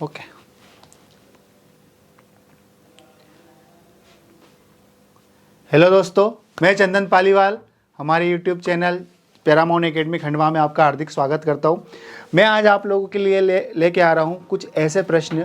Okay. Hello दोस्तों, मैं चंदन पालीवाल, हमारे YouTube channel Paramount academy Khandwa में आपका हार्दिक स्वागत करता हूं। मैं आज आप लोगों के लिए लेके आ रहा हूं कुछ ऐसे प्रश्न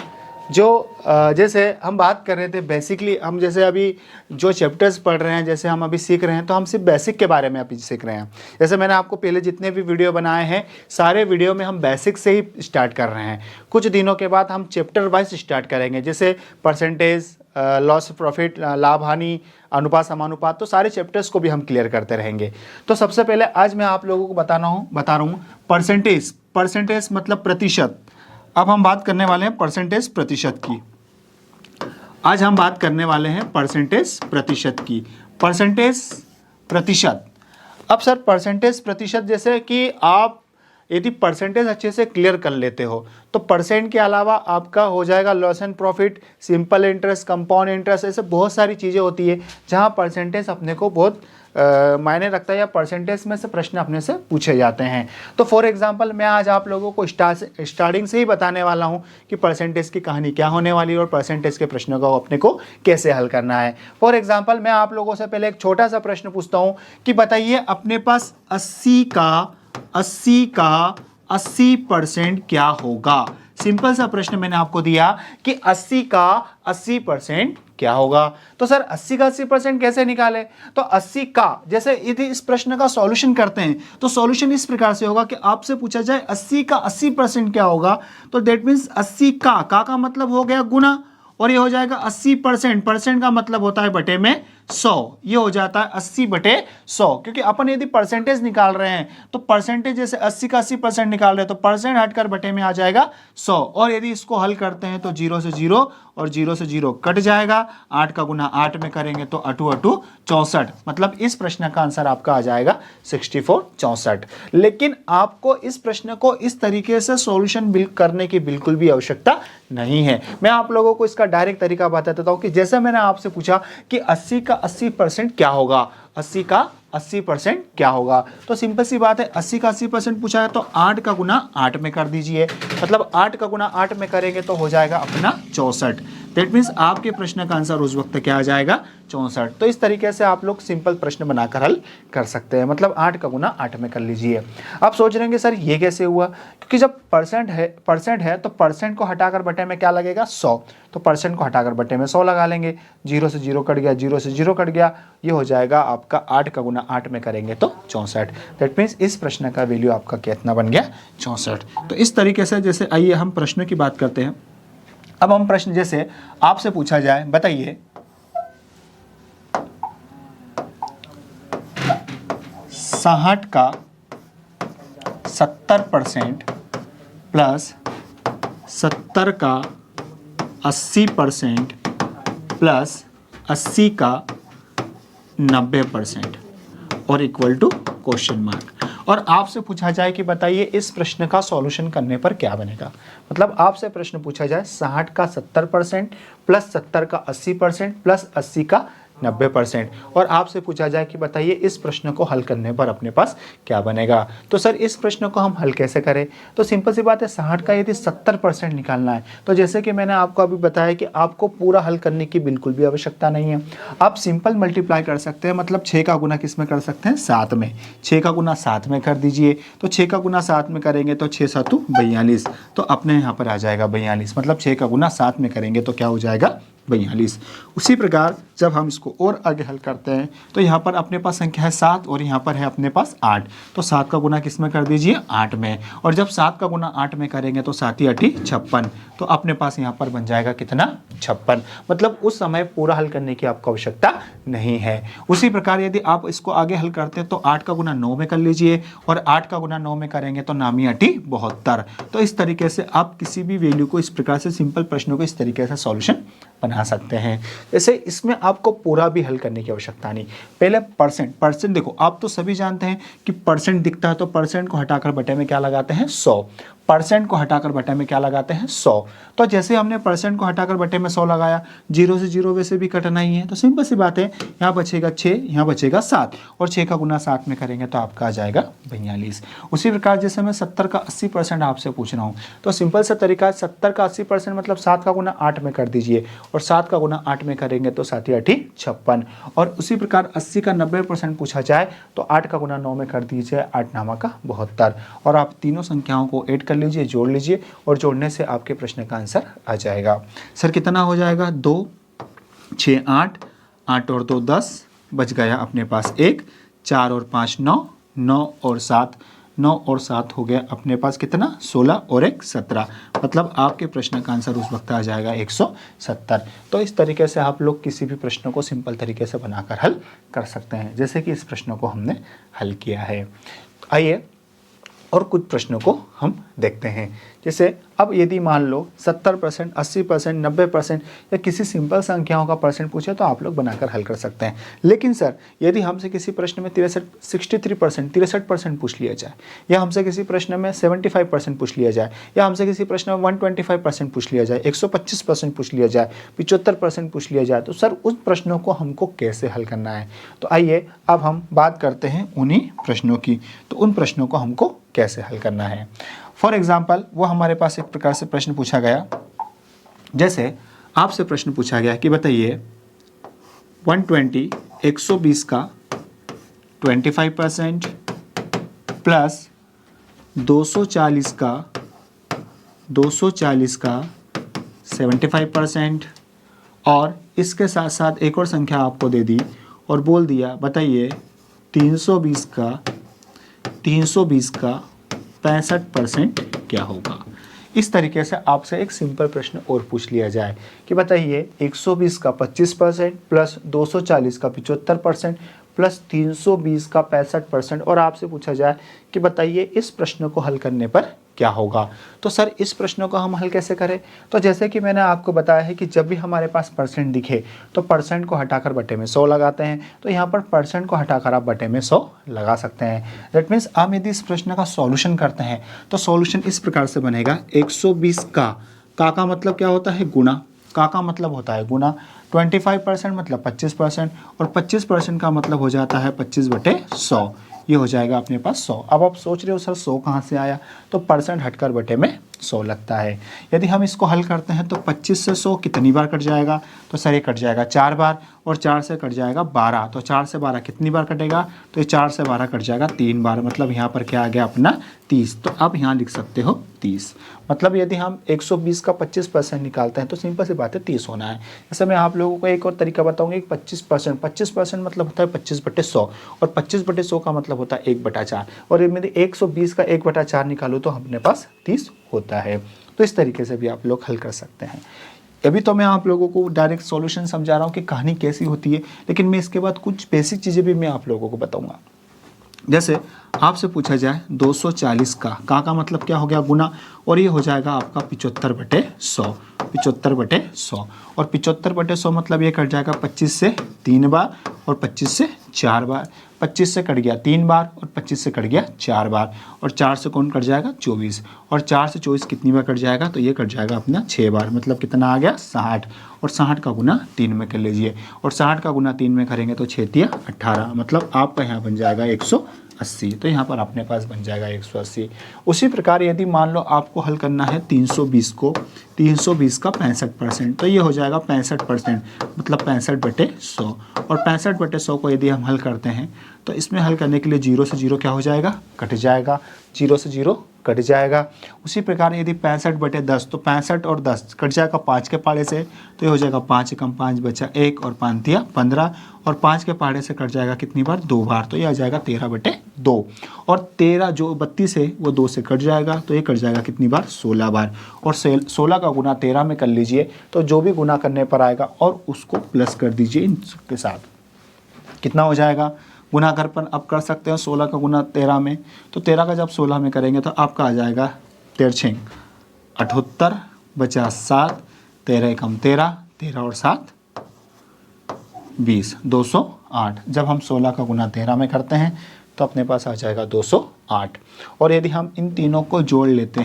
जो जैसे हम बात कर रहे थे बेसिकली, हम जैसे अभी जो चैप्टर्स पढ़ रहे हैं, जैसे हम अभी सीख रहे हैं, तो हम सिर्फ बेसिक के बारे में अभी सीख रहे हैं। जैसे मैंने आपको पहले जितने भी वीडियो बनाए हैं, सारे वीडियो में हम बेसिक से ही स्टार्ट कर रहे हैं। कुछ दिनों के बाद हम चैप्टर वाइज स्टार्ट करेंगे, जैसे परसेंटेज, लॉस प्रॉफिट, लाभ हानि, अनुपात समानुपात, तो सारे चैप्टर्स को भी हम क्लियर करते रहेंगे। तो सबसे पहले आज मैं आप लोगों को बता रहा हूँ परसेंटेज। परसेंटेज मतलब प्रतिशत। अब हम बात करने वाले हैं परसेंटेज प्रतिशत की। आज हम बात करने वाले हैं परसेंटेज प्रतिशत की। परसेंटेज प्रतिशत। अब सर परसेंटेज प्रतिशत, जैसे कि आप यदि परसेंटेज अच्छे से क्लियर कर लेते हो तो परसेंट के अलावा आपका हो जाएगा loss and profit, simple interest, compound interest, ऐसे बहुत सारी चीज़ें होती है जहां परसेंटेज अपने को बहुत मायने रखता है, या परसेंटेज में से प्रश्न अपने से पूछे जाते हैं। तो फॉर एग्जांपल मैं आज आप लोगों को स्टार्टिंग से ही बताने वाला हूं कि परसेंटेज की कहानी क्या होने वाली है और परसेंटेज के प्रश्नों को अपने को कैसे हल करना है। फॉर एग्जांपल मैं आप लोगों से पहले एक छोटा सा प्रश्न पूछता हूं कि बताइए अपने पास 80 का 80% क्या होगा। सिंपल सा प्रश्न मैंने आपको दिया कि 80 का 80% क्या होगा। तो सर 80 का 80% कैसे निकाले? तो 80 का, जैसे यदि इस प्रश्न का सॉल्यूशन करते हैं तो सॉल्यूशन इस प्रकार से होगा कि आपसे पूछा जाए 80 का 80% क्या होगा, तो दैट मीन्स 80 का मतलब हो गया गुना, और ये हो जाएगा 80%। परसेंट का मतलब होता है बटे में 100, ये हो जाता है 80/100। क्योंकि अपन यदि परसेंटेज निकाल रहे हैं तो परसेंटेज जैसे 80 का 80% निकाल रहे हैं तो परसेंट हटकर बटे में आ जाएगा 100, और यदि इसको हल करते हैं तो 0 से 0 और 0 से 0 कट जाएगा। 8 का गुना 8 में करेंगे तो 8 8 64, मतलब इस प्रश्न का आंसर आपका आ जाएगा 64 64। लेकिन आपको इस प्रश्न को इस तरीके से सॉल्यूशन करने की बिल्कुल भी आवश्यकता नहीं है। मैं आप लोगों को इसका डायरेक्ट तरीका बता देता हूं कि जैसे मैंने आपसे पूछा कि 80 का 80% क्या होगा, 80 का 80% क्या होगा, तो सिंपल सी बात है 80 का 80% पूछा है तो 8 का गुना 8 में कर दीजिए, मतलब 8 का गुना 8 में करेंगे तो हो जाएगा अपना 64। दैट मीन्स आपके प्रश्न का आंसर उस वक्त क्या आ जाएगा 64। तो इस तरीके से आप लोग सिंपल प्रश्न बनाकर हल कर सकते हैं, मतलब 8 का गुना 8 में कर लीजिए। आप सोच रहे हैं सर ये कैसे हुआ, क्योंकि जब परसेंट है तो परसेंट को हटाकर बटे में क्या लगेगा 100, तो परसेंट को हटाकर बटे में 100 लगा लेंगे। 0 से 0 कट गया, 0 से 0 कट गया, ये हो जाएगा आपका 8 का गुना 8 में करेंगे तो 64। दैट मीन्स इस प्रश्न का वैल्यू आपका कितना बन गया 64। तो इस तरीके से जैसे आइए हम प्रश्नों की बात करते हैं। अब हम प्रश्न जैसे आपसे पूछा जाए, बताइए 60 का 70% प्लस 70 का 80% प्लस 80 का 90% और इक्वल टू क्वेश्चन मार्क। और आपसे पूछा जाए कि बताइए इस प्रश्न का सॉल्यूशन करने पर क्या बनेगा। मतलब आपसे प्रश्न पूछा जाए 60 का 70% प्लस 70 का 80% प्लस 80 का 90%, और आपसे पूछा जाए कि बताइए इस प्रश्न को हल करने पर अपने पास क्या बनेगा। तो सर इस प्रश्न को हम हल कैसे करें, तो सिंपल सी बात है 60 का यदि 70% निकालना है तो जैसे कि मैंने आपको अभी बताया कि आपको पूरा हल करने की बिल्कुल भी आवश्यकता नहीं है। आप सिंपल मल्टीप्लाई कर सकते हैं, मतलब 6 का गुना किस में कर सकते हैं 7 में। 6 का गुना 7 में कर दीजिए, तो 6 का गुना 7 में करेंगे तो 6 7 42, तो अपने यहाँ पर आ जाएगा 42, मतलब 6 का गुना 7 में करेंगे तो क्या हो जाएगा 42। उसी प्रकार जब हम इसको और आगे हल करते हैं तो यहाँ पर अपने पास संख्या है 7 और यहाँ पर है अपने पास 8, तो 7 का गुना किस में कर दीजिए 8 में, और जब 7 का गुना 8 में करेंगे तो 7 8 56, तो अपने पास यहाँ पर बन जाएगा कितना 56, मतलब उस समय पूरा हल करने की आपको आवश्यकता नहीं है। उसी प्रकार यदि आप इसको आगे हल करते हैं तो 8 का गुना 9 में कर लीजिए, और 8 का गुना 9 में करेंगे तो 9 8 72। तो इस तरीके से आप किसी भी वैल्यू को इस प्रकार से सिंपल प्रश्नों को इस तरीके से सॉल्यूशन बना सकते हैं। जैसे इसमें आपको पूरा भी हल करने की आवश्यकता नहीं। पहले परसेंट देखो, आप तो सभी जानते हैं कि परसेंट दिखता है तो परसेंट को हटाकर बटे में क्या लगाते हैं 100। परसेंट को हटाकर बटे में क्या लगाते हैं 100। तो जैसे हमने परसेंट को हटाकर बटे में 100 लगाया, 0 से 0 वैसे भी कटना ही है, तो सिंपल सी बात है, यहाँ बचेगा 6, यहाँ बचेगा 7 और 6 का गुना 7 में करेंगे तो आपका आ जाएगा 42। उसी प्रकार जैसे मैं 70 का 80% आपसे पूछ रहा हूँ, तो सिंपल सा तरीका है, 70 का 80% मतलब 7 का गुना 8 में कर दीजिए और 7 का गुना 8 में करेंगे तो 7 8 56। और उसी प्रकार 80 का 90% पूछा जाए तो 8 का गुना 9 में कर दीजिए, 8 9 का 72। और आप तीनों संख्याओं को ऐड कर लीजिए, जोड़ लीजिए और जोड़ने से आपके प्रश्न का आंसर आ जाएगा। सर कितना हो जाएगा, 2 6 8, 8 और 2 10, बच गया अपने पास 1, 4 और 5 9, 9 और 7, 9 और 7 हो गया अपने पास कितना 16 और 1 17। मतलब आपके प्रश्न का आंसर उस वक्त आ जाएगा 170। तो इस तरीके से आप लोग किसी भी प्रश्न को सिंपल तरीके से बनाकर हल कर सकते हैं, जैसे कि इस प्रश्न को हमने हल किया है। आइए और कुछ प्रश्नों को हम देखते हैं। जैसे अब यदि मान लो 70%, 80%, 90% या किसी सिंपल संख्याओं का परसेंट पूछे तो आप लोग बनाकर हल कर सकते हैं। लेकिन सर यदि हमसे किसी प्रश्न में 63% पूछ लिया जाए, या हमसे किसी प्रश्न में 75% पूछ लिया जाए, या हमसे किसी प्रश्न में 125% पूछ लिया जाए, 125% पूछ लिया जाए, 75% पूछ लिया जाए, तो सर उस प्रश्नों को हमको कैसे हल करना है। तो आइए अब हम बात करते हैं उन्हीं प्रश्नों की। तो उन प्रश्नों को हमको कैसे हल करना है। फॉर एग्जाम्पल वो हमारे पास एक प्रकार से प्रश्न पूछा गया, जैसे आपसे प्रश्न पूछा गया कि बताइए 120 का 25% प्लस 240 का 75% और इसके साथ साथ एक और संख्या आपको दे दी और बोल दिया बताइए 320 का 65% क्या होगा। इस तरीके से आपसे एक सिंपल प्रश्न और पूछ लिया जाए कि बताइए 120 का 25% प्लस 240 का 75% प्लस 320 का 65% और आपसे पूछा जाए कि बताइए इस प्रश्न को हल करने पर क्या होगा। तो सर इस प्रश्न को हम हल कैसे करें। तो जैसे कि मैंने आपको बताया है कि जब भी हमारे पास परसेंट दिखे तो परसेंट को हटाकर बटे में 100 लगाते हैं। तो यहाँ पर परसेंट को हटाकर आप बटे में 100 लगा सकते हैं। दैट मीन्स हम यदि इस प्रश्न का सॉल्यूशन करते हैं तो सॉल्यूशन इस प्रकार से बनेगा 120 का मतलब क्या होता है गुना, का मतलब होता है गुना, 25% मतलब 25% और 25% का मतलब हो जाता है 25/100। ये हो जाएगा अपने पास 100। अब आप सोच रहे हो सर 100 कहाँ से आया, तो परसेंट हटकर बटे में 100 लगता है। यदि हम इसको हल करते हैं तो 25 से 100 कितनी बार कट जाएगा, तो सर ये कट जाएगा 4 बार और 4 से कट जाएगा 12। तो 4 से 12 कितनी बार कटेगा, तो ये 4 से 12 कट जाएगा 3 बार, मतलब यहाँ पर क्या आ गया अपना 30। तो अब यहाँ लिख सकते हो 30। मतलब यदि हम 120 का 25% निकालते हैं तो सिंपल सी बात है 30 होना है। जैसे मैं आप लोगों को एक और तरीका बताऊंगा कि 25% मतलब होता है 25/100 और 25/100 का मतलब होता है 1/4 और यदि 120 का 1/4 निकालो तो अपने पास 30 होता है। तो इस तरीके से भी आप लोग हल कर सकते हैं। अभी तो मैं आप लोगों को डायरेक्ट सॉल्यूशन समझा रहा हूँ कि कहानी कैसी होती है, लेकिन मैं इसके बाद कुछ बेसिक चीज़ें भी मैं आप लोगों को बताऊँगा। जैसे आपसे पूछा जाए 240 का मतलब क्या हो गया गुना, और ये हो जाएगा आपका 75/100, 75/100 और 75/100 मतलब ये कट जाएगा 25 से 3 बार और 25 से 4 बार, 25 से कट गया 3 बार और 25 से कट गया 4 बार और 4 से कौन कट जाएगा 24 और 4 से 24 कितनी बार कट जाएगा, तो ये कट जाएगा अपना 6 बार, मतलब कितना आ गया 60 और 60 का गुना 3 में कर लीजिए और 60 का गुना 3 में करेंगे तो 6 तिया 18, मतलब आपका यहाँ बन जाएगा 180। तो यहाँ पर अपने पास बन जाएगा 180। उसी प्रकार यदि मान लो आपको हल करना है 320 का 65%, तो ये हो जाएगा 65%, मतलब 65/100 और 65/100 को यदि हम हल करते हैं तो इसमें हल करने के लिए 0 से 0 क्या हो जाएगा, कट जाएगा, 0 से 0 कट जाएगा। उसी प्रकार यदि 65/10 तो 65 और 10 कट जाएगा 5 के पाड़े से, तो ये हो जाएगा 5 एकम 5 बचा 1 और 5 तिया 15 और 5 के पाड़े से कट जाएगा कितनी बार 2 बार, तो ये आ जाएगा 13/2 और 13 जो 32 है वो 2 से कट जाएगा, तो ये कट जाएगा कितनी बार 16 बार और 16 का गुना 13 में कर लीजिए, तो जो भी गुना करने पर आएगा और उसको प्लस कर दीजिए इनके साथ, कितना हो जाएगा गुना कर पर अब कर सकते हैं 16 का गुना 13 में, तो 13 का जब 16 में करेंगे तो आपका आ जाएगा 13 78 बचा 7, 13 एकम 13, 13 और 7 20, 208। जब हम 16 का गुना 13 में करते हैं तो अपने पास आ जाएगा 208। और यदि हम इन तीनों को जोड़ लेते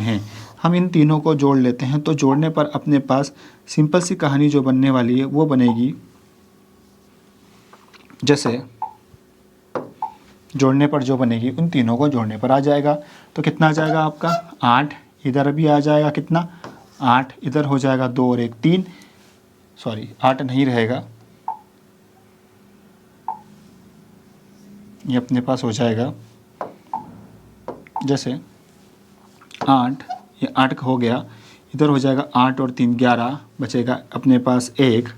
हैं, तो जोड़ने पर अपने पास सिंपल सी कहानी जो बनने वाली है वो बनेगी, जैसे जोड़ने पर जो बनेगी उन तीनों को जोड़ने पर आ जाएगा। तो कितना आ जाएगा आपका 8, इधर भी आ जाएगा कितना 8, इधर हो जाएगा 2 और 1 3, सॉरी 8 नहीं रहेगा, ये अपने पास हो जाएगा जैसे 8, ये 8 हो गया, इधर हो जाएगा 8 और 3 11, बचेगा अपने पास 1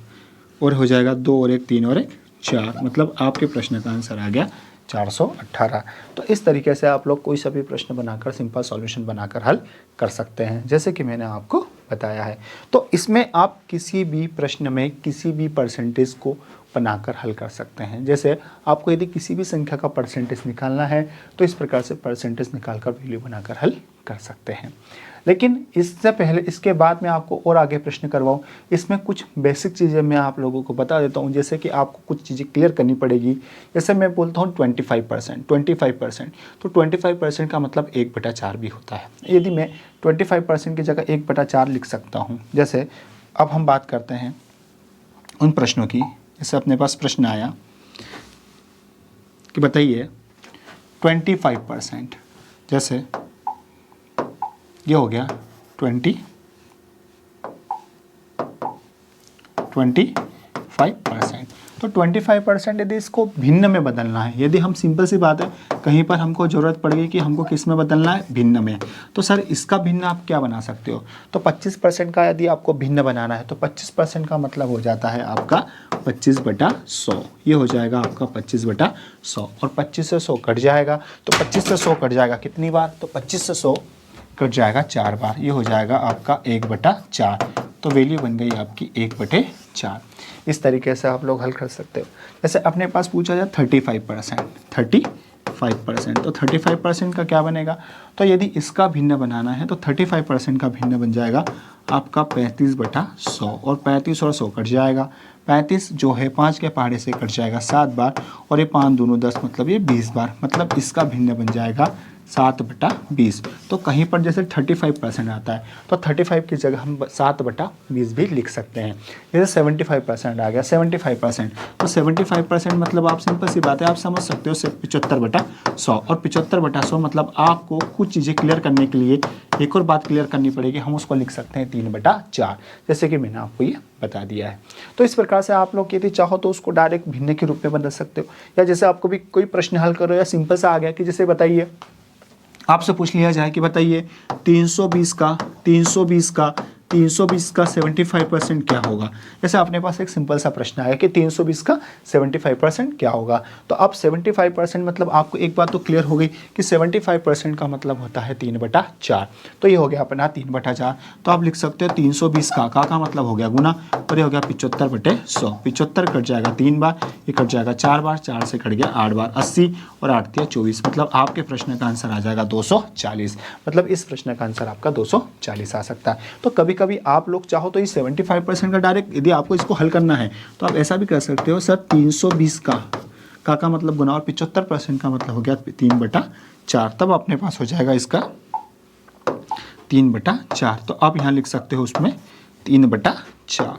और हो जाएगा 2 और 1 3 और 1 4, मतलब आपके प्रश्न का आंसर आ गया 418। तो इस तरीके से आप लोग कोई सा भी प्रश्न बनाकर सिंपल सॉल्यूशन बनाकर हल कर सकते हैं, जैसे कि मैंने आपको बताया है। तो इसमें आप किसी भी प्रश्न में किसी भी परसेंटेज को बनाकर हल कर सकते हैं। जैसे आपको यदि किसी भी संख्या का परसेंटेज निकालना है तो इस प्रकार से परसेंटेज निकालकर वैल्यू बनाकर हल कर सकते हैं। लेकिन इससे पहले, इसके बाद मैं आपको और आगे प्रश्न करवाऊँ, इसमें कुछ बेसिक चीज़ें मैं आप लोगों को बता देता हूँ, जैसे कि आपको कुछ चीज़ें क्लियर करनी पड़ेगी। जैसे मैं बोलता हूँ 25%, तो 25% का मतलब 1/4 भी होता है। यदि मैं 25% की जगह 1/4 लिख सकता हूँ। जैसे अब हम बात करते हैं उन प्रश्नों की, जैसे अपने पास प्रश्न आया कि बताइए 25%, जैसे ये हो गया 25%। तो 25% यदि इसको भिन्न में बदलना है, यदि हम सिंपल सी बात है कहीं पर हमको ज़रूरत पड़ गई कि हमको किस में बदलना है, भिन्न में, तो सर इसका भिन्न आप क्या बना सकते हो, तो 25% का यदि आपको भिन्न बनाना है तो 25% का मतलब हो जाता है आपका 25/100, ये हो जाएगा आपका 25/100। और 25 से 100 कट जाएगा, तो 25 से 100 कट जाएगा कितनी बार, तो 25 से 100 कट जाएगा 4 बार, ये हो जाएगा आपका 1/4। तो वैल्यू बन गई आपकी 1/4। इस तरीके से आप लोग हल कर सकते हो। जैसे अपने पास पूछा जाए 35%, तो 35% का क्या बनेगा, तो यदि इसका भिन्न बनाना है तो 35% का भिन्न बन जाएगा आपका 35/100, और 35 और 100 कट जाएगा, 35 जो है 5 के पहाड़े से कट जाएगा 7 बार, और ये 5 दूनों 10, मतलब ये 20 बार, मतलब इसका भिन्न बन जाएगा 7/20। तो कहीं पर जैसे 35% आता है तो 35 की जगह हम 7/20 भी लिख सकते हैं। जैसे 75% आ गया, 75%, तो 75% मतलब आप सिंपल सी बात है, आप समझ सकते हो 75/100, और 75/100 मतलब आपको कुछ चीज़ें क्लियर करने के लिए एक और बात क्लियर करनी पड़ेगी, हम उसको लिख सकते हैं 3/4, जैसे कि मैंने आपको ये बता दिया है। तो इस प्रकार से आप लोग यदि चाहो तो उसको डायरेक्ट भिन्न के रूप में बदल सकते हो, या जैसे आपको भी कोई प्रश्न हल करो या सिंपल सा आ गया कि जैसे बताइए आपसे पूछ लिया जाए कि बताइए 320 का 75% क्या होगा। जैसे अपने पास एक सिंपल सा प्रश्न आया कि 320 का 75% क्या होगा, तो अब 75% मतलब आपको एक बात तो क्लियर हो गई कि 75% का मतलब होता है 3/4। तो ये हो गया अपना 3/4। तो आप लिख सकते हो 320 का मतलब हो गया गुना, और ये हो गया 75/100। 75 कट जाएगा 3 बार, ये कट जाएगा 4 बार, 4 से कट गया 8 बार, 80 और 8 × 24, मतलब आपके प्रश्न का आंसर आ जाएगा 240। मतलब इस प्रश्न का आंसर आपका 240 आ सकता है। तो कभी कभी आप लोग चाहो तो इस 75% का डायरेक्ट यदि आपको इसको हल करना है तो आप ऐसा भी कर सकते हो, सर 320 का मतलब गुना, और 75% का मतलब हो गया 3/4, तब अपने पास हो जाएगा इसका 3/4। तो आप यहाँ लिख सकते हो उसमें 3/4,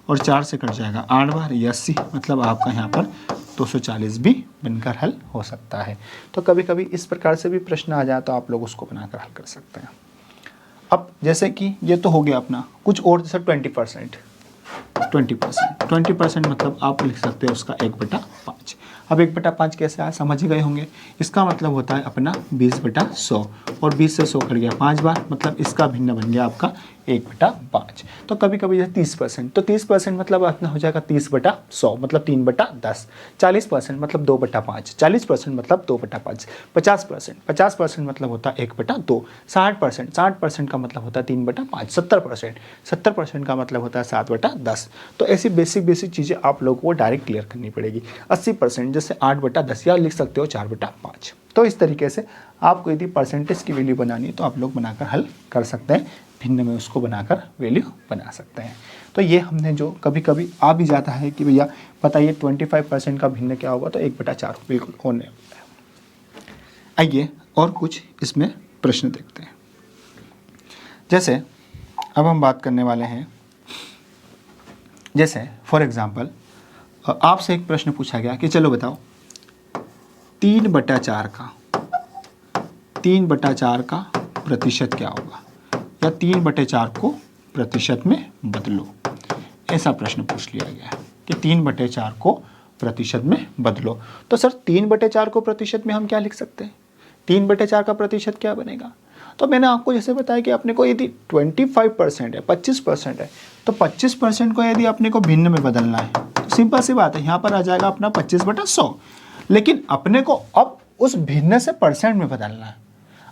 और 4 से कट जाएगा 8 बार, 80, मतलब आपका यहाँ पर 240 भी बनकर हल हो सकता है। तो कभी कभी इस प्रकार से भी प्रश्न आ जाए तो आप लोग उसको बनाकर हल कर सकते हैं। अब जैसे कि ये तो हो गया अपना, कुछ और जैसे 20% मतलब आप लिख सकते हो उसका 1/5। अब 1/5 कैसे आया समझ गए होंगे। इसका मतलब होता है अपना 20/100, और 20 से 100 कट गया 5 बार, मतलब इसका भिन्न बन गया आपका 1/5। तो कभी कभी जैसे 30%, तो 30% मतलब अपना हो जाएगा 30/100, मतलब 3/10। 40% मतलब 2/5, 40% मतलब 2/5। 50% मतलब होता है 1/2। 60% का मतलब होता है 3/5। 70% का मतलब होता है 7/10। तो ऐसी बेसिक चीज़ें आप लोगों को डायरेक्ट क्लियर करनी पड़ेगी। 80% जैसे 8/10, या लिख सकते हो 4/5। तो इस तरीके से आपको यदि परसेंटेज की वैल्यू बनानी है तो आप लोग बनाकर हल कर सकते हैं भिन्न में उसको बनाकर वैल्यू बना सकते हैं। तो ये हमने जो कभी कभी आ भी जाता है कि भैया बताइए 25% का भिन्न क्या होगा, तो 1/4 बिल्कुल होने वाला है। आइए और कुछ इसमें प्रश्न देखते हैं। जैसे अब हम बात करने वाले हैं, जैसे फॉर एग्जांपल आपसे एक प्रश्न पूछा गया कि चलो बताओ 3/4 का प्रतिशत क्या होगा, या 3/4 को प्रतिशत में बदलो, ऐसा प्रश्न पूछ लिया गया है कि 3/4 को प्रतिशत में बदलो। तो सर 3/4 को प्रतिशत में हम क्या लिख सकते हैं, 3/4 का प्रतिशत क्या बनेगा? तो मैंने आपको जैसे बताया कि अपने को यदि 25% है, 25% है, तो 25% को यदि अपने को भिन्न में बदलना है तो सिंपल सी बात है, यहाँ पर आ जाएगा अपना 25/100। लेकिन अपने को अब उस भिन्न से परसेंट में बदलना है,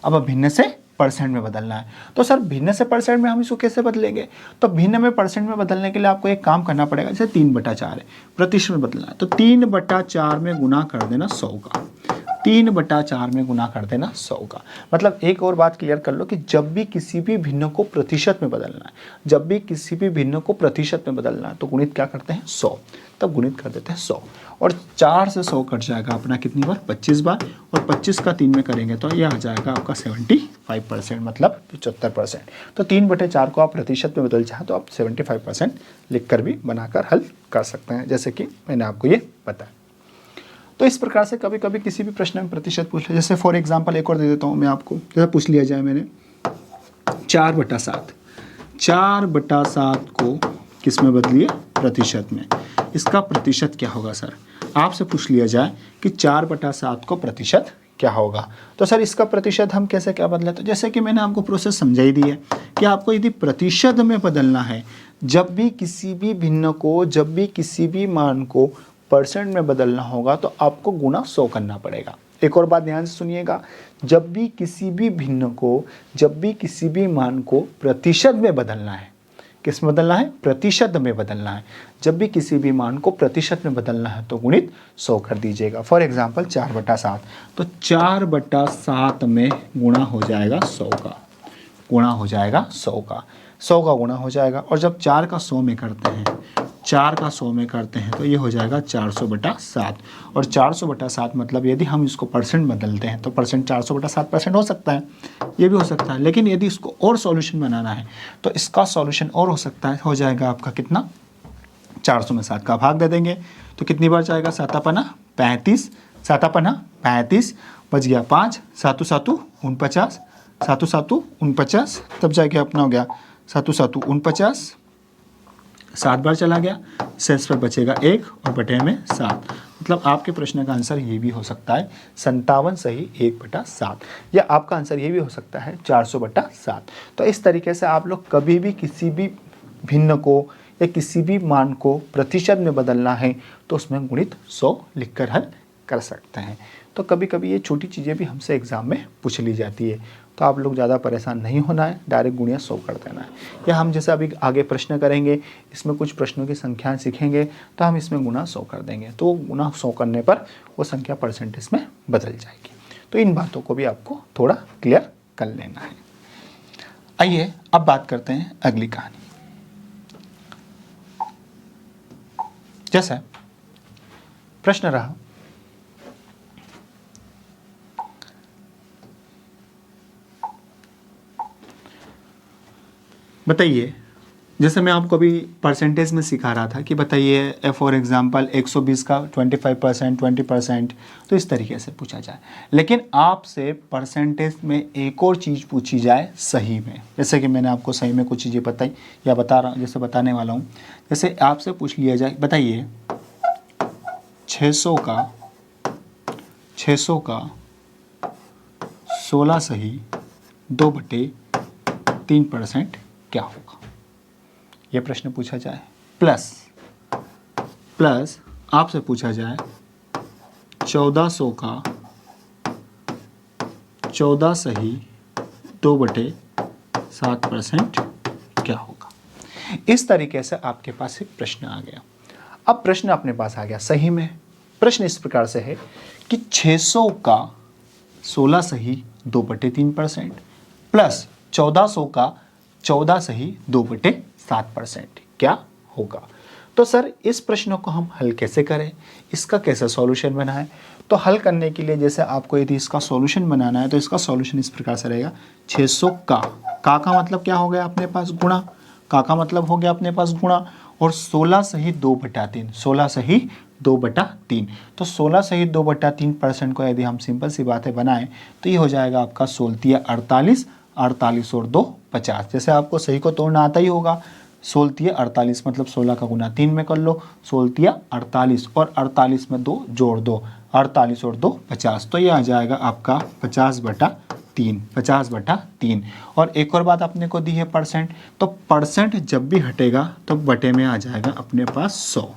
अब भिन्न से परसेंट में बदलना है। तो सर भिन्न से परसेंट में हम इसको कैसे बदलेंगे? तो भिन्न में परसेंट में बदलने के लिए आपको एक काम करना पड़ेगा, जैसे 3/4 है, प्रतिशत में बदलना है, तो 3/4 में गुना कर देना 100 का, 3/4 में गुना कर देना 100 का। मतलब एक और बात क्लियर कर लो कि जब भी किसी भी भिन्न को प्रतिशत में बदलना है, जब भी किसी भी भिन्न को प्रतिशत में बदलना है तो गुणित क्या करते हैं 100, तब गुणित कर देते हैं 100, और 4 से 100 कट जाएगा अपना कितनी बार, 25 बार, और 25 का 3 में करेंगे तो यह आ जाएगा आपका 75%, मतलब 75%। तो 3/4 को आप प्रतिशत में बदल चाहें तो आप 75% लिख कर भी बनाकर हल कर सकते हैं, जैसे कि मैंने आपको ये बताया। तो इस प्रकार से कभी कभी किसी भी प्रश्न में प्रतिशत पूछ ले, जैसे फॉर एग्जांपल एक और दे देता हूँ मैं आपको, जैसे पूछ लिया जाए मैंने 4/7, 4/7 को किस में बदलिए, प्रतिशत में, इसका प्रतिशत क्या होगा सर? आपसे पूछ लिया जाए कि 4/7 को प्रतिशत क्या होगा, तो सर इसका प्रतिशत हम कैसे क्या बदले? तो जैसे कि मैंने आपको प्रोसेस समझाई दी है कि आपको यदि प्रतिशत में बदलना है, जब भी किसी भी भिन्न को, जब भी किसी भी मान को परसेंट में बदलना होगा तो आपको गुना 100 करना पड़ेगा। एक और बात ध्यान से सुनिएगा, जब भी किसी भी भिन्न को, जब भी किसी भी मान को प्रतिशत में बदलना है, किस में बदलना है, प्रतिशत में बदलना है, जब भी किसी भी मान को प्रतिशत में बदलना है तो गुणित 100 कर दीजिएगा। फॉर एग्जांपल 4/7, तो 4/7 में गुणा हो जाएगा 100 का, गुणा हो जाएगा 100 का, 100 का गुणा हो जाएगा, और जब 4 का 100 में करते हैं, 4 का 100 में करते हैं तो ये हो जाएगा 400/7, और 400/7 मतलब यदि हम इसको परसेंट बदलते हैं तो परसेंट 400/7% हो सकता है, ये भी हो सकता है। लेकिन यदि इसको और सॉल्यूशन बनाना है तो इसका सॉल्यूशन और हो सकता है, हो जाएगा आपका कितना, 400 में 7 का भाग दे देंगे तो कितनी बार जाएगा, 7×5 35, 7×5 35, बच गया 5, 7×7 49, 7×7 49, तब जाके अपना हो गया 7×7 49, 7 बार चला गया, शेष पर बचेगा 1 और बटे में 7। मतलब आपके प्रश्न का आंसर ये भी हो सकता है 57 सही 1/7, या आपका आंसर ये भी हो सकता है 400/7। तो इस तरीके से आप लोग कभी भी किसी भी भिन्न को या किसी भी मान को प्रतिशत में बदलना है तो उसमें गुणित 100 लिखकर हल कर सकते हैं। तो कभी कभी ये छोटी चीज़ें भी हमसे एग्ज़ाम में पूछ ली जाती है, तो आप लोग ज़्यादा परेशान नहीं होना है, डायरेक्ट गुणिया 100 कर देना है। या हम जैसे अभी आगे प्रश्न करेंगे, इसमें कुछ प्रश्नों की संख्याएं सीखेंगे तो हम इसमें गुणा 100 कर देंगे, तो गुणा 100 करने पर वो संख्या परसेंटेज में बदल जाएगी। तो इन बातों को भी आपको थोड़ा क्लियर कर लेना है। आइए अब बात करते हैं अगली कहानी। जैसे प्रश्न रहा, बताइए, जैसे मैं आपको अभी परसेंटेज में सिखा रहा था कि बताइए फॉर एग्जांपल 120 का 25%, 20%, तो इस तरीके से पूछा जाए। लेकिन आपसे परसेंटेज में एक और चीज़ पूछी जाए सही में, जैसे कि मैंने आपको सही में कुछ चीज़ें बताई या बता रहा हूँ, जैसे बताने वाला हूँ। जैसे आपसे पूछ लिया जाए, बताइए 600 का 16 सही 2/3% क्या होगा, ये प्रश्न पूछा जाए। प्लस आपसे पूछा जाए 1400 का 14 सही 2/7% क्या होगा। इस तरीके से आपके पास एक प्रश्न आ गया। अब प्रश्न अपने पास आ गया सही में। प्रश्न इस प्रकार से है कि 600 का 16 सही 2/3% प्लस 1400 का 14 सही 2/7% क्या होगा। तो सर इस प्रश्न को हम हल कैसे करें, इसका कैसे सॉल्यूशन बनाएं। तो हल करने के लिए जैसे आपको यदि इसका सॉल्यूशन बनाना है तो इसका सॉल्यूशन इस प्रकार से रहेगा। 600 का मतलब क्या हो गया अपने पास गुणा, का मतलब हो गया अपने पास गुणा, और 16 सही 2/3, 16 सही 2/3। तो 16 सही 2/3% को यदि हम सिंपल सी बातें बनाएं तो ये हो जाएगा आपका 16 48, 48 और 2 50। जैसे आपको सही को तोड़ना आता ही होगा, 16 48 मतलब 16 का गुना 3 में कर लो, 16 48 और 48 में 2 जोड़ दो, 48 और 2 50। तो ये आ जाएगा आपका 50/3, 50/3। और एक और बात अपने को दी है परसेंट, तो परसेंट जब भी हटेगा तो बटे में आ जाएगा अपने पास 100।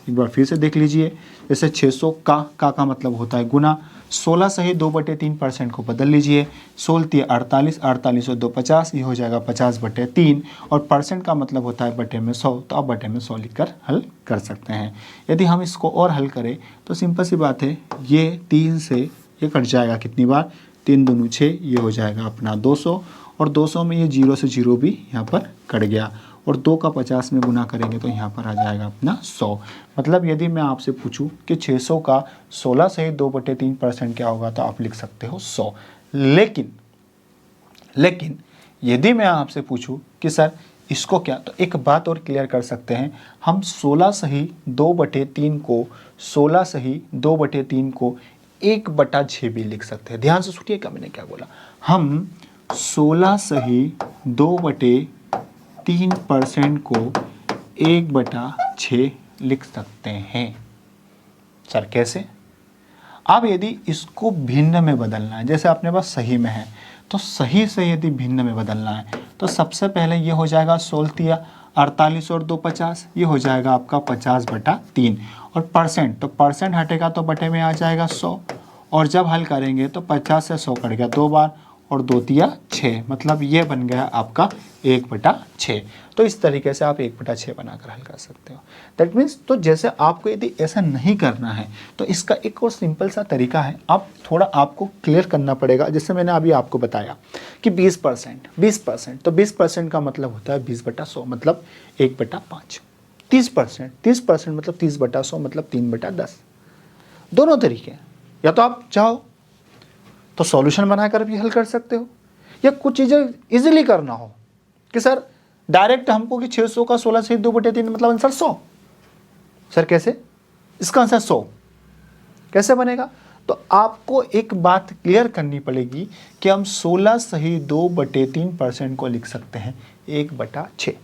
एक बार फिर से देख लीजिए, जैसे 600 का मतलब होता है गुना, 16 सही 2/3% को बदल लीजिए, 16 48, 48 और 2 50, ये हो जाएगा 50/3। और परसेंट का मतलब होता है बटे में 100, तो आप बटे में 100 लिखकर हल कर सकते हैं। यदि हम इसको और हल करें तो सिंपल सी बात है, ये 3 से ये कट जाएगा कितनी बार, 3 दूनी 6, ये हो जाएगा अपना 200, और 200 में ये 0 से 0 भी यहाँ पर कट गया, और 2 का 50 में गुना करेंगे तो यहाँ पर आ जाएगा अपना 100। मतलब यदि मैं आपसे पूछूं कि 600 का 16 सही 2/3% क्या होगा तो आप लिख सकते हो 100। लेकिन यदि मैं आपसे पूछूं कि सर इसको क्या, तो एक बात और क्लियर कर सकते हैं, हम 16 सही 2/3 को 16 सही 2/3 को 1/6 भी लिख सकते हैं। ध्यान से सुनिएगा मैंने क्या बोला, हम 16 सही 2/3% को 1/6 लिख सकते हैं। सर कैसे? अब यदि इसको भिन्न में बदलना है, जैसे अपने पास सही में है, तो सही से यदि भिन्न में बदलना है तो सबसे पहले ये हो जाएगा 16 48 और 2 50, ये हो जाएगा आपका 50/3। और परसेंट, तो परसेंट हटेगा तो बटे में आ जाएगा 100, और जब हल करेंगे तो 50 से 100 कट गया 2 बार, और 2 तिया 6, मतलब ये बन गया आपका 1/6। तो इस तरीके से आप 1/6 बनाकर हल कर सकते हो। दैट मीन्स, तो जैसे आपको यदि ऐसा नहीं करना है तो इसका एक और सिंपल सा तरीका है, आप थोड़ा आपको क्लियर करना पड़ेगा। जैसे मैंने अभी आपको बताया कि 20%, तो 20% का मतलब होता है 20/100 मतलब 1/5। 30% मतलब 30/100 मतलब 3/10। दोनों तरीके हैं, या तो आप चाहो तो सॉल्यूशन बनाकर भी हल कर सकते हो, या कुछ चीज़ें इजीली करना हो कि सर डायरेक्ट हमको कि 600 का 16 से 2/3 मतलब आंसर 100। सर कैसे? इसका आंसर 100 कैसे बनेगा? तो आपको एक बात क्लियर करनी पड़ेगी कि हम 16 सही 2/3% को लिख सकते हैं 1/6।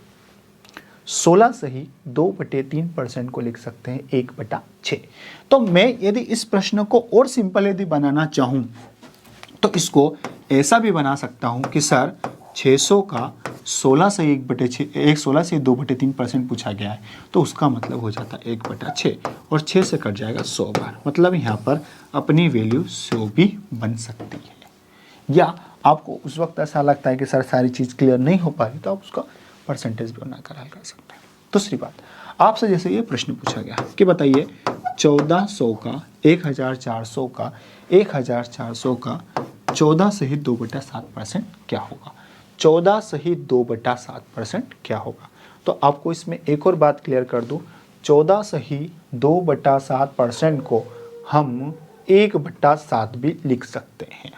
16 सही 2/3% को लिख सकते हैं 1/6। तो मैं यदि इस प्रश्न को और सिंपल यदि बनाना चाहूँ तो इसको ऐसा भी बना सकता हूं कि सर 600 का 16 से 2/3% पूछा गया है, तो उसका मतलब हो जाता है 1/6, और 6 से कट जाएगा 100 बार, मतलब यहाँ पर अपनी वैल्यू 100 भी बन सकती है। या आपको उस वक्त ऐसा लगता है कि सर सारी चीज़ क्लियर नहीं हो पा रही, तो आप उसका परसेंटेज भी बनाकर हल कर सकते हैं। दूसरी बात, आपसे जैसे ये प्रश्न पूछा गया कि बताइए 1400 का 1400 का 1400 का 14 सही 2/7% क्या होगा। 14 सही 2/7% क्या होगा। तो आपको इसमें एक और बात क्लियर कर दूं, 14 सही 2/7% को हम 1/7 भी लिख सकते हैं।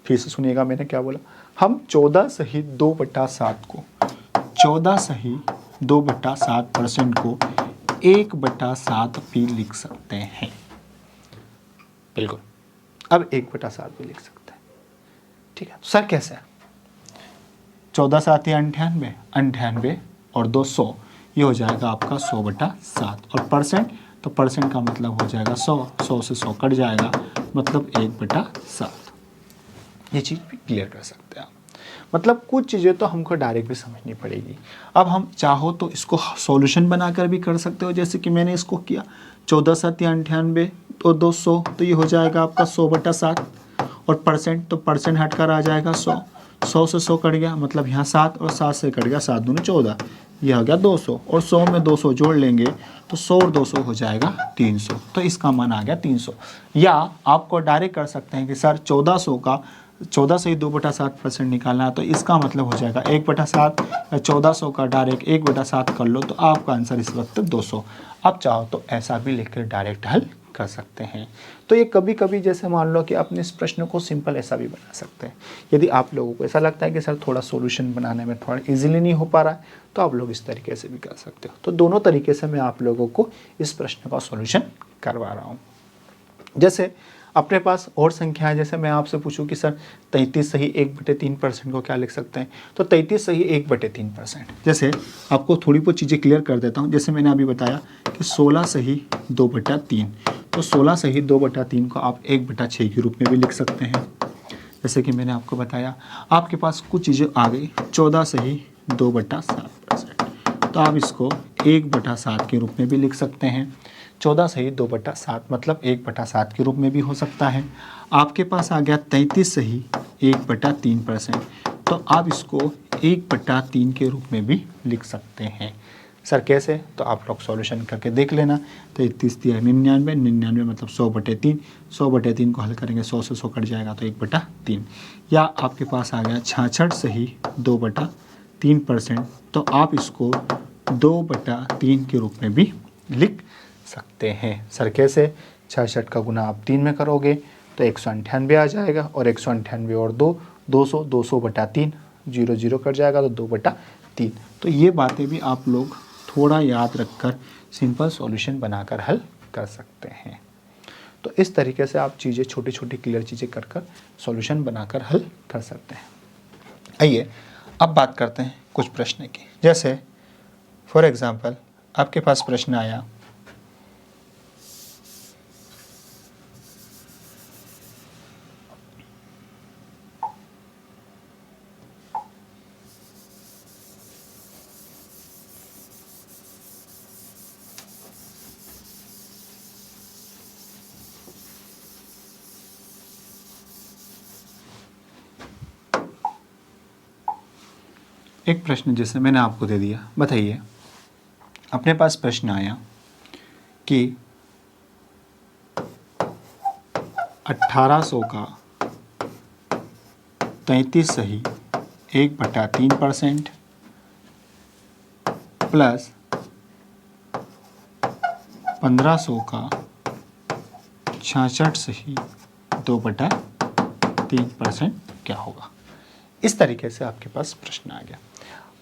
फिर से सुनिएगा मैंने क्या बोला, हम 14 सही 2/7 को 14 सही 2/7% को 1/7 भी लिख सकते हैं। बिल्कुल, अब 1/7 भी लिख सकते हैं। ठीक है, सर कैसे? 14 7 98, 98 और 200, ये हो जाएगा आपका 100/7। और परसेंट, तो परसेंट का मतलब हो जाएगा 100, 100 से 100 कट जाएगा, मतलब 1/7। ये चीज़ भी क्लियर कर सकते हैं आप। मतलब कुछ चीज़ें तो हमको डायरेक्ट भी समझनी पड़ेगी। अब हम चाहो तो इसको सॉल्यूशन बनाकर भी कर सकते हो, जैसे कि मैंने इसको किया 14 7 98 और 200, तो ये हो जाएगा आपका 100/7। और परसेंट, तो परसेंट हटकर आ जाएगा 100, 100 से 100 कट गया, मतलब यहाँ 7 और 7 से कट गया 7 दूनी 14, ये हो गया 200, और 100 में 200 जोड़ लेंगे तो 100 और 200 हो जाएगा 300, तो इसका मान आ गया 300। या आपको डायरेक्ट कर सकते हैं कि सर 1400 का 14 से ही 2/7% निकालना है, तो इसका मतलब हो जाएगा 1/7, 1400 का डायरेक्ट 1/7 कर लो तो आपका आंसर इस वक्त 200। आप चाहो तो ऐसा भी लिखकर डायरेक्ट हल कर सकते हैं। तो ये कभी कभी जैसे मान लो कि अपने इस प्रश्न को सिंपल ऐसा भी बना सकते हैं। यदि आप लोगों को ऐसा लगता है कि सर थोड़ा सॉल्यूशन बनाने में थोड़ा इजीली नहीं हो पा रहा है, तो आप लोग इस तरीके से भी कर सकते हो। तो दोनों तरीके से मैं आप लोगों को इस प्रश्न का सॉल्यूशन करवा रहा हूँ। जैसे अपने पास और संख्या है, जैसे मैं आपसे पूछूं कि सर 33 सही 1/3% को क्या लिख सकते हैं, तो 33 सही 1/3%। जैसे आपको थोड़ी बहुत चीज़ें क्लियर कर देता हूं। जैसे मैंने अभी बताया कि 16 सही 2/3, तो 16 सही 2/3 को आप 1/6 के रूप में भी लिख सकते हैं। जैसे कि मैंने आपको बताया, आपके पास कुछ चीज़ें आ गई 14 सही 2/7%, तो आप इसको 1/7 के रूप में भी लिख सकते हैं। 14 सही 2/7 मतलब 1/7 के रूप में भी हो सकता है। आपके पास आ गया 33 सही 1/3%, तो आप इसको 1/3 के रूप में भी लिख सकते हैं। सर कैसे, तो आप लोग सॉल्यूशन करके देख लेना। 33 दिया 99, 99 मतलब 100/3, 100/3 को हल करेंगे 100 से 100 कट जाएगा तो 1/3। या आपके पास आ गया 66 सही 2/3%, तो आप इसको 2/3 के रूप में भी लिख सकते हैं। सर कैसे, 66 का गुना आप 3 में करोगे तो 198 आ जाएगा, और 198 और 2 200, 200/3, 0 0 कट जाएगा तो 2/3। तो ये बातें भी आप लोग थोड़ा याद रखकर सिंपल सॉल्यूशन बनाकर हल कर सकते हैं। तो इस तरीके से आप चीज़ें छोटी छोटी क्लियर चीज़ें कर कर सॉल्यूशन बनाकर हल कर सकते हैं। आइए अब बात करते हैं कुछ प्रश्न की। जैसे फॉर एग्जांपल आपके पास प्रश्न आया एक प्रश्न जैसे मैंने आपको दे दिया। बताइए, अपने पास प्रश्न आया कि 1800 का 33 सही 1/3% प्लस 1500 का 66 सही 2/3% क्या होगा। इस तरीके से आपके पास प्रश्न आ गया।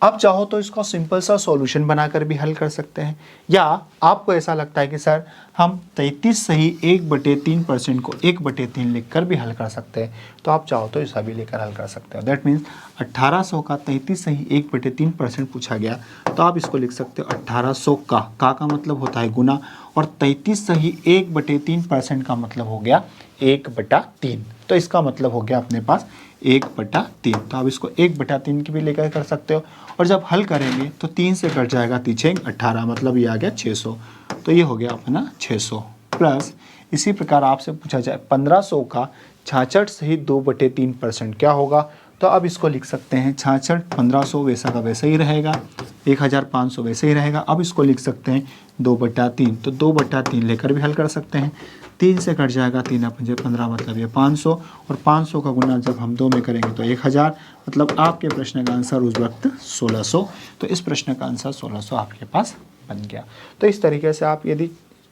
आप चाहो तो इसको सिंपल सा सॉल्यूशन बनाकर भी हल कर सकते हैं, या आपको ऐसा लगता है कि सर हम 33 सही 1/3% को 1/3 लिखकर भी हल कर सकते हैं, तो आप चाहो तो ऐसा भी लेकर हल कर सकते हो। दैट मीन्स 1800 का 33 सही 1/3% पूछा गया, तो आप इसको लिख सकते हो 1800 का मतलब होता है गुना, और 33 सही 1/3% का मतलब हो गया 1/3। तो इसका मतलब हो गया अपने पास 1/3। तो आप इसको 1/3 की भी लेकर कर सकते हो, और जब हल करेंगे तो 3 से कट जाएगा 3 18, मतलब ये आ गया 600। तो ये हो गया अपना 600। प्लस इसी प्रकार आपसे पूछा जाए 1500 का 66 सही 2/3% क्या होगा, तो अब इसको लिख सकते हैं 66 1500 वैसा का वैसा ही रहेगा, 1500 वैसे ही रहेगा। अब इसको लिख सकते हैं 2/3, तो 2/3 लेकर भी हल कर सकते हैं। 3 से कट जाएगा 3 5 15 मतलब ये 500, और 500 का गुना जब हम 2 में करेंगे तो 1000, मतलब आपके प्रश्न का आंसर उस वक्त 1600। तो इस प्रश्न का आंसर 1600 आपके पास बन गया। तो इस तरीके से आप यदि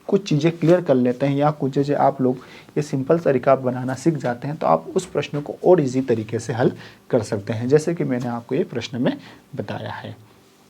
कुछ चीज़ें क्लियर कर लेते हैं, या कुछ चीज़ें आप लोग ये सिंपल तरीका बनाना सीख जाते हैं, तो आप उस प्रश्न को और इजी तरीके से हल कर सकते हैं, जैसे कि मैंने आपको ये प्रश्न में बताया है।